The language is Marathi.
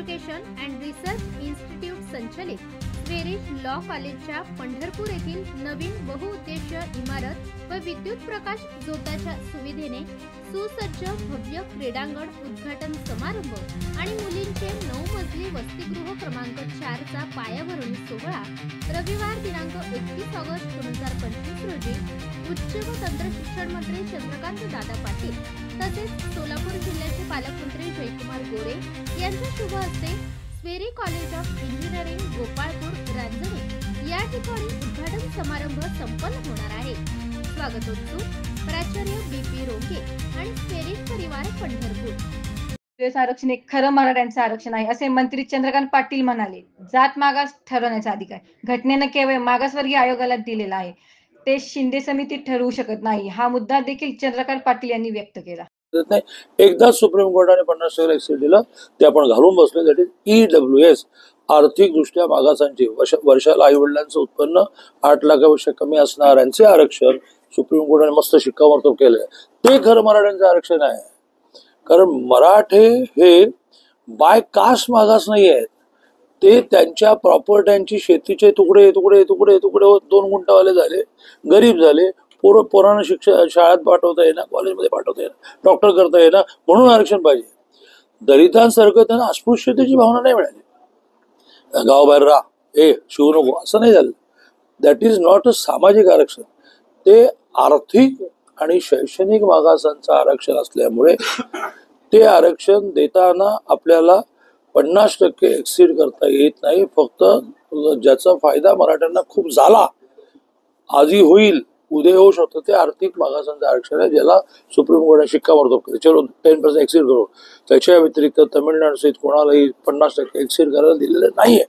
एज्युकेशन अँड रिसर्च इन्स्टिट्यूट संचलित स्वेरिश लॉ कॉलेजच्या पंढरपूर येथील नवीन बहुउद्देशीय इमारत व विद्युत प्रकाश झोताच्या सुविधेने सुसज्ज भव्य क्रीडांगण उद्घाटन समारंभ आणि मुलींचे 9 मजली वसतिगृह क्रमांक 4 चा पायाभरणी सोहळा रविवार दिनांक 31 ऑगस्ट 2025 रोजी उच्च व तंत्र शिक्षण मंत्री चंद्रकांत दादा पाटील तसेच सोलापूर जिल्ह्याचे पालकमंत्री जयकुमार गोरे यांच्या शुभ हस्ते SVERI college of engineering Gopalpur Ranjane या ठिकाणी उद्घाटन समारंभ संपन्न होणार आहे। स्वागतोत्सुक प्राचार्य बीपी रोके आणि स्वेरी परिवार पंढरपूर। आरक्षण एक खरं मराठ्यांचं आरक्षण आहे असे मंत्री चंद्रकांत पाटील म्हणाले। जात मागास ठरवण्याचा अधिकार घटनेनं केवळ मागासवर्गीय आयोगाला दिलेला आहे, ते शिंदे समितीत ठरवू शकत नाही। हा मुद्दा देखील चंद्रकांत पाटील यांनी व्यक्त केला। एकदा सुप्रीम कोर्टाने 50% एक्सेल दिलं ते आपण घालून बसलो। दॅट इज EWS, आर्थिक दृष्ट्या मागासांची वर्षाला आई वडिलांचं उत्पन्न 8 लाखापेक्षा कमी असणाऱ्यांचे आरक्षण सुप्रीम कोर्टाने मस्त शिक्कामोर्तब केलंय। ते खरं मराठ्यांचं आरक्षण आहे, कारण मराठे हे बाय कास्ट मागास नाही आहेत, ते त्यांच्या प्रॉपर्ट्यांची शेतीचे तुकडे तुकडे तुकडे तुकडे होत 2 गुंठावाले झाले, गरीब झाले, पोरांना शिक्षण शाळेत पाठवता येणार, कॉलेजमध्ये पाठवता येणार, डॉक्टर करता येणार, म्हणून आरक्षण पाहिजे। दलितांसारखं त्यांना अस्पृश्यतेची भावना नाही मिळाली, गावाबाहेर राहा, शिवू नको असं नाही झालं। दॅट इज नॉट अ सामाजिक आरक्षण, ते आर्थिक आणि शैक्षणिक मागासांचं आरक्षण असल्यामुळे ते आरक्षण देताना आपल्याला 50% एक्सीड करता येत नाही। फक्त ज्याचा फायदा मराठ्यांना खूप झाला, आजही होईल, उद्या होऊ शकतो, ते आर्थिक मागासांचं आरक्षण आहे, ज्याला सुप्रीम कोर्टाने शिक्कामोर्तब केले। चलो 10% एक्सीड करू, त्याच्या व्यतिरिक्त तमिळनाडू सहित कोणालाही 50% एक्सीड करायला दिलेलं नाहीये।